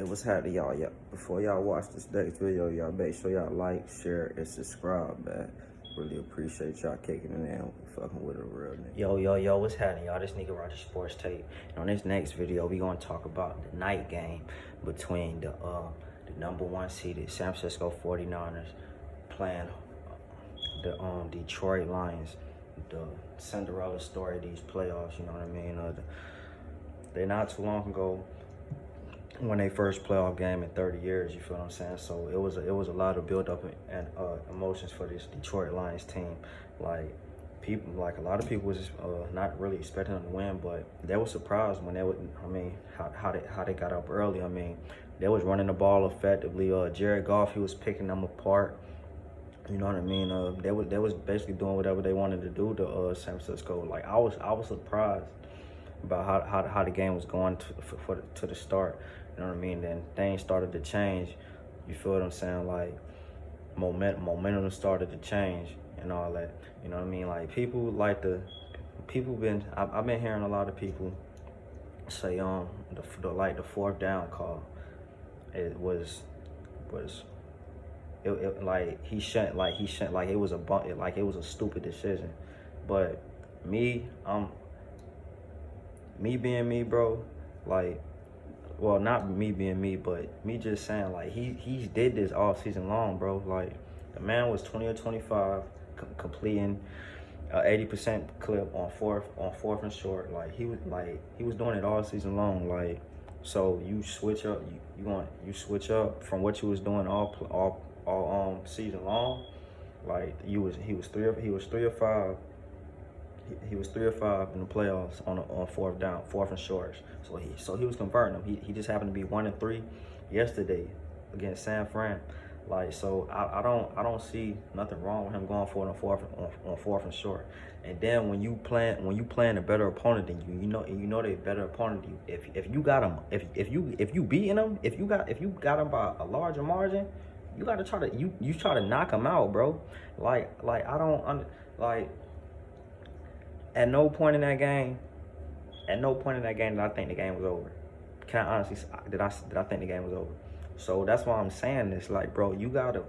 It was happening, y'all. Yeah. Before y'all watch this next video, y'all make sure y'all like, share, and subscribe, man. Really appreciate y'all kicking it in. Fucking with a real nigga. Yo, what's happening, y'all? This Nikaraxhi Sports Tape. And on this next video, we gonna talk about the night game between the #1 seeded San Francisco 49ers playing the Detroit Lions. The Cinderella story of these playoffs, you know what I mean? They not too long ago when they first playoff game in 30 years, you feel what I'm saying? So it was a lot of build up and emotions for this Detroit Lions team. Like a lot of people was not really expecting them to win, but they were surprised when they would. I mean, how they got up early. I mean, they was running the ball effectively. Jared Goff, he was picking them apart. You know what I mean? They was basically doing whatever they wanted to do to San Francisco. Like I was surprised about how the game was going to the start. You know what I mean? Then things started to change. You feel what I'm saying? Like momentum started to change and all that. You know what I mean? Like I've been hearing a lot of people say the fourth down call. It was like he shouldn't like it was a stupid decision. But me being me, bro, like, well, not me being me, but me just saying, like, he did this all season long, bro. Like, the man was 20 or 25, completing 80% clip on fourth and short. Like, he was doing it all season long. Like, so you switch up, you switch up from what you was doing all season long. Like, he was 3 or 5. He was 3 or 5 in the playoffs on fourth and short. So he was converting them. He just happened to be 1 and 3 yesterday against San Fran. Like, so I don't see nothing wrong with him going for it on fourth and short. And then when you playing a better opponent than you, you know they're a better opponent than you. If you got them, if you beating them, if you got them by a larger margin, you got to try to knock them out, bro. Like I don't At no point in that game did I think the game was over. Can I honestly did I think the game was over? So that's why I'm saying this. Like, bro, when you got a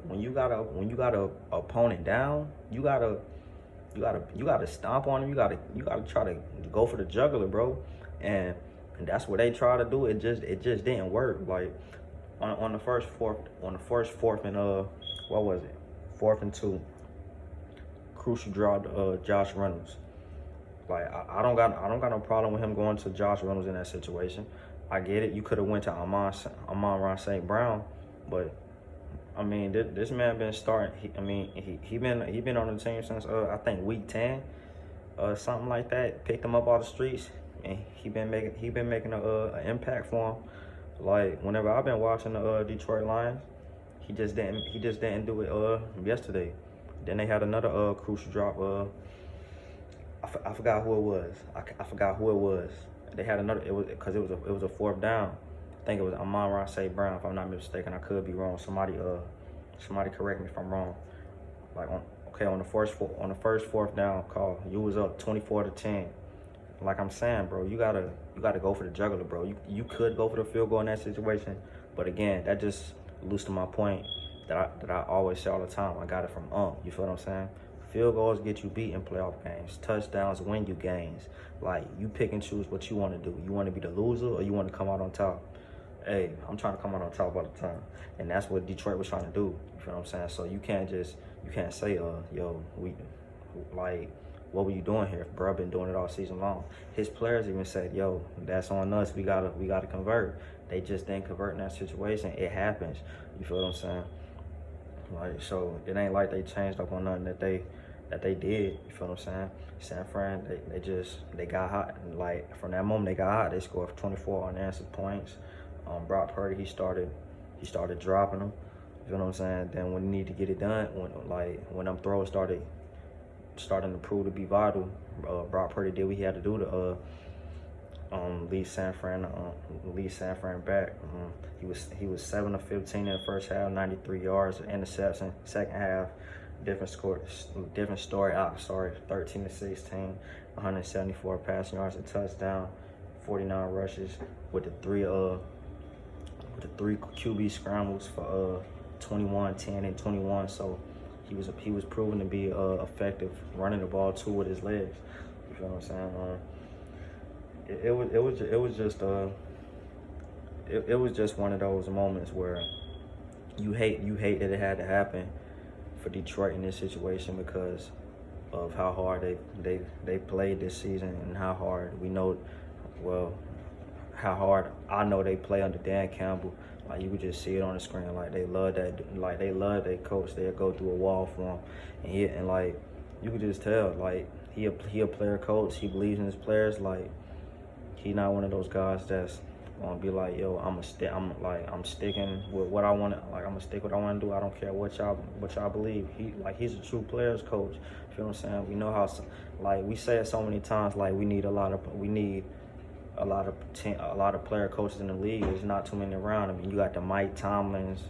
opponent down, you gotta stomp on him. You gotta try to go for the jugular, bro. And that's what they try to do. It just didn't work. Like on the first fourth and what was it? 4th and 2. Crucial draw to Josh Reynolds. Like, I don't got no problem with him going to Josh Reynolds in that situation. I get it. You could have went to Amon-Ra St. Brown, but I mean, this man been starting. He been on the team since I think week 10, something like that. Picked him up off the streets, and he been making an impact for him. Like, whenever I've been watching the Detroit Lions, he just didn't do it yesterday. Then they had another crucial drop. I forgot who it was. I forgot who it was. They had another. It was a 4th down. I think it was Amon-Ra St. Brown, if I'm not mistaken. I could be wrong. Somebody correct me if I'm wrong. Like on the first 4th down call, you was up 24-10. Like I'm saying, bro, you gotta go for the jugular, bro. You could go for the field goal in that situation, but again, that just alludes to my point that I always say all the time. I got it from You feel what I'm saying? Field goals get you beat in playoff games. Touchdowns win you games. Like, you pick and choose what you want to do. You want to be the loser or you want to come out on top? Hey, I'm trying to come out on top all the time. And that's what Detroit was trying to do. You feel what I'm saying? So you can't say, yo, what were you doing here? Bro, I've been doing it all season long. His players even said, yo, that's on us. We gotta convert. They just didn't convert in that situation. It happens. You feel what I'm saying? Like, so it ain't like they changed up on nothing that they did. You feel what I'm saying? San Fran, they got hot. Like, from that moment they got hot. They scored 24 unanswered points. Brock Purdy, he started dropping them. You feel what I'm saying? Then when you need to get it done, when them throws starting to prove to be vital, Brock Purdy did what he had to do to lead San Fran back. He was 7 of 15 in the first half, 93 yards, interception. Second half, different story. 13-16, 174 passing yards, a touchdown, 49 rushes with the the 3 QB scrambles for 21, 10, and 21. So he was proven to be effective running the ball too with his legs. You feel what I'm saying? It was just one of those moments where you hate that it had to happen for Detroit in this situation because of how hard they played this season and how hard how hard I know they play under Dan Campbell. Like you could just see it on the screen. Like they love their coach. They'll go through a wall for him, and like you could just tell. Like he a player coach. He believes in his players. Like he not one of those guys that's gonna be like, yo, I'm sticking with what I want. Like I'm gonna stick with what I want to do. I don't care what y'all believe. He's a true players coach. You feel what I'm saying? We know how, like we say it so many times. Like we need a lot of player coaches in the league. There's not too many around. I mean, you got the Mike Tomlins.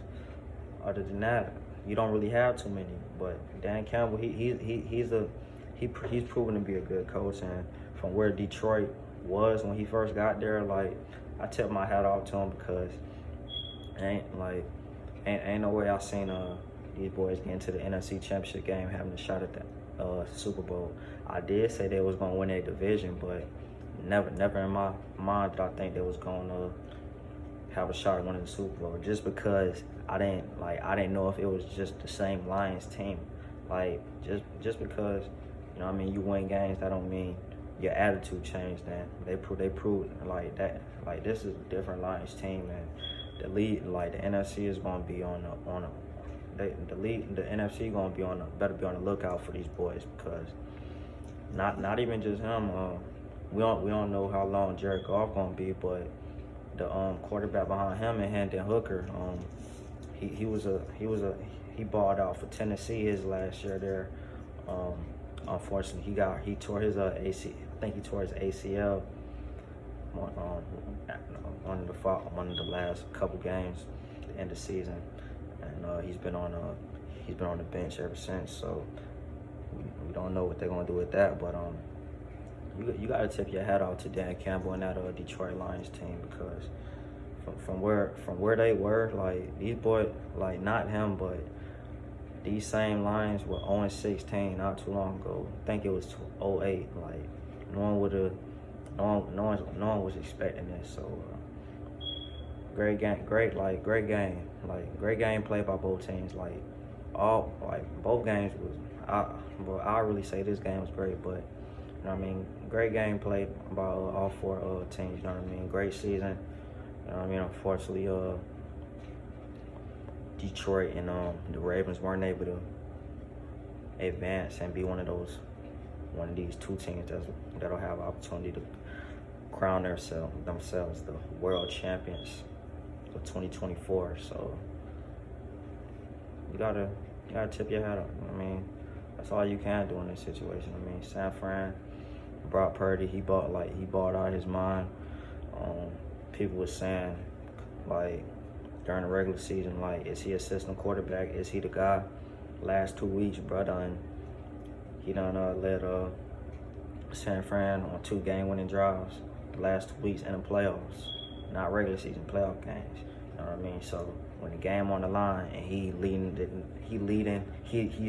Other than that, you don't really have too many. But Dan Campbell, he's proven to be a good coach. And from where Detroit was when he first got there, like I tip my hat off to him because ain't no way I seen these boys get into the NFC Championship game having a shot at the Super Bowl. I did say they was gonna win their division, but never in my mind did I think they was gonna have a shot at winning the Super Bowl. Just because I didn't know if it was just the same Lions team. Like just because, you know what I mean, you win games, that don't mean your attitude changed. And they proved like that. Like this is a different Lions team, and the lead, like the NFC is gonna be the NFC gonna be better be on the lookout for these boys because not even just him. We don't know how long Jared Goff gonna be, but the quarterback behind him and Hendon Hooker, he balled out for Tennessee his last year there. Unfortunately, he tore his AC. I think he tore his ACL one of the last couple games, the end of the season, and he's been on the bench ever since. So we don't know what they're gonna do with that, but you gotta tip your hat off to Dan Campbell and that Detroit Lions team because from where they were, like these boys, like not him, but these same Lions were 0-16 not too long ago. I think it was 08. Like no one was expecting this. So great game played by both teams. Both games was I really say this game was great, but you know what I mean, great game played by all four teams. You know what I mean, great season. You know what I mean, unfortunately, Detroit and the Ravens weren't able to advance and be one of these two teams that'll have opportunity to crown themselves the world champions for 2024. So you gotta tip your hat up. I mean, that's all you can do in this situation. I mean, San Fran brought Purdy. He bought out of his mind. People were saying like during the regular season, like, is he a system quarterback? Is he the guy? Last 2 weeks, brother, he done led San Fran on 2 game-winning drives the last 2 weeks in the playoffs, not regular season, playoff games. You know what I mean? So when the game on the line and he's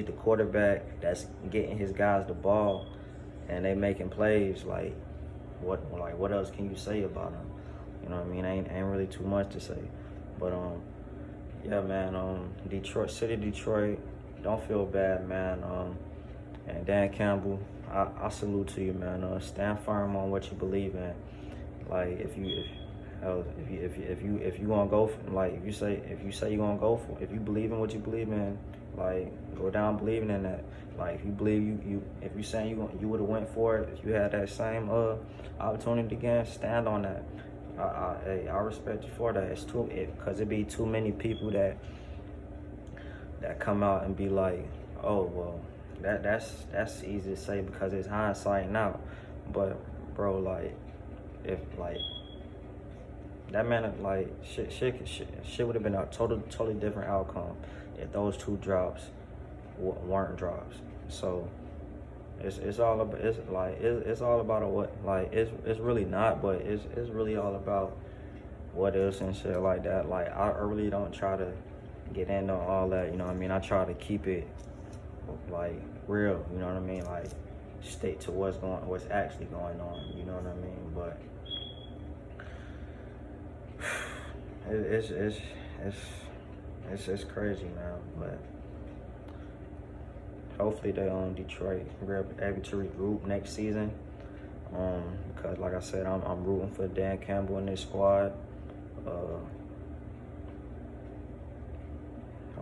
the quarterback that's getting his guys the ball and they making plays. Like what else can you say about him? You know what I mean? Ain't really too much to say. But yeah, man. Detroit. Don't feel bad, man. And Dan Campbell, I salute to you, man. Stand firm on what you believe in. Like if you gonna go for, like if you say you're gonna go for, if you believe in what you believe in, like go down believing in that. Like if you believe if you saying you would have went for it, if you had that same opportunity again, stand on that. I respect you for that. It's because it be too many people that come out and be like, oh well, that's easy to say because it's hindsight now, but bro, like if like that man, like shit would have been a totally different outcome if those 2 drops weren't drops. So it's all about it's all about what, like it's really not, but it's really all about what ifs and shit like that. Like, I really don't try to get into all that, you know what I mean? I try to keep it, like, real, you know what I mean? Like, stick to what's actually going on, you know what I mean? But it's crazy, man. But hopefully they Detroit we're able to regroup next season. Because like I said, I'm rooting for Dan Campbell in this squad.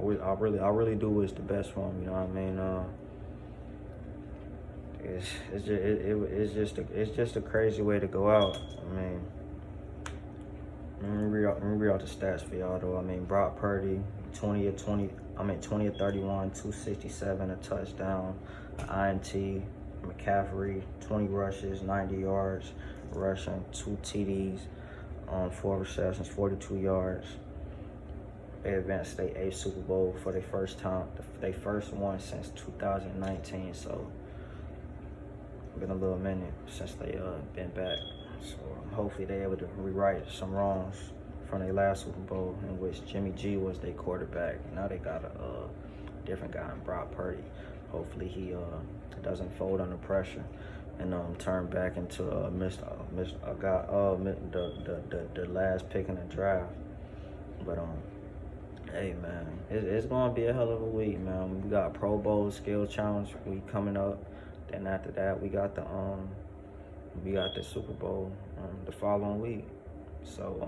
I really do wish the best for him. You know what I mean? It's just a crazy way to go out. I mean, let me read out the stats for y'all though. I mean, Brock Purdy, 20 of 31, 267, a touchdown, INT. McCaffrey, 20 rushes, 90 yards, rushing, 2 TDs, 4 receptions, 42 yards. They advanced to a Super Bowl for their first time. They first one since 2019, so it's been a little minute since they been back. So hopefully they able to rewrite some wrongs from their last Super Bowl, in which Jimmy G was their quarterback. Now they got a different guy in Brock Purdy. Hopefully he doesn't fold under pressure and turn back into the last pick in the draft. But hey man, it's gonna be a hell of a week, man. We got Pro Bowl skill challenge week coming up. Then after that, we got the Super Bowl the following week. So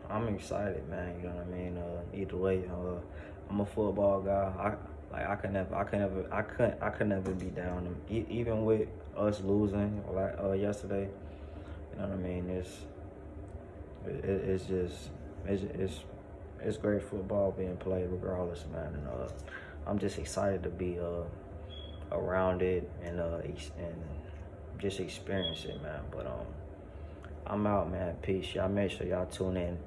I'm excited, man. You know what I mean? Either way, I'm a football guy. I could never be down. Even with us losing like yesterday, you know what I mean? It's great football being played regardless, man. And I'm just excited to be around it and just experience it, man. But I'm out, man. Peace. Y'all make sure y'all tune in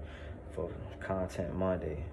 for Content Monday.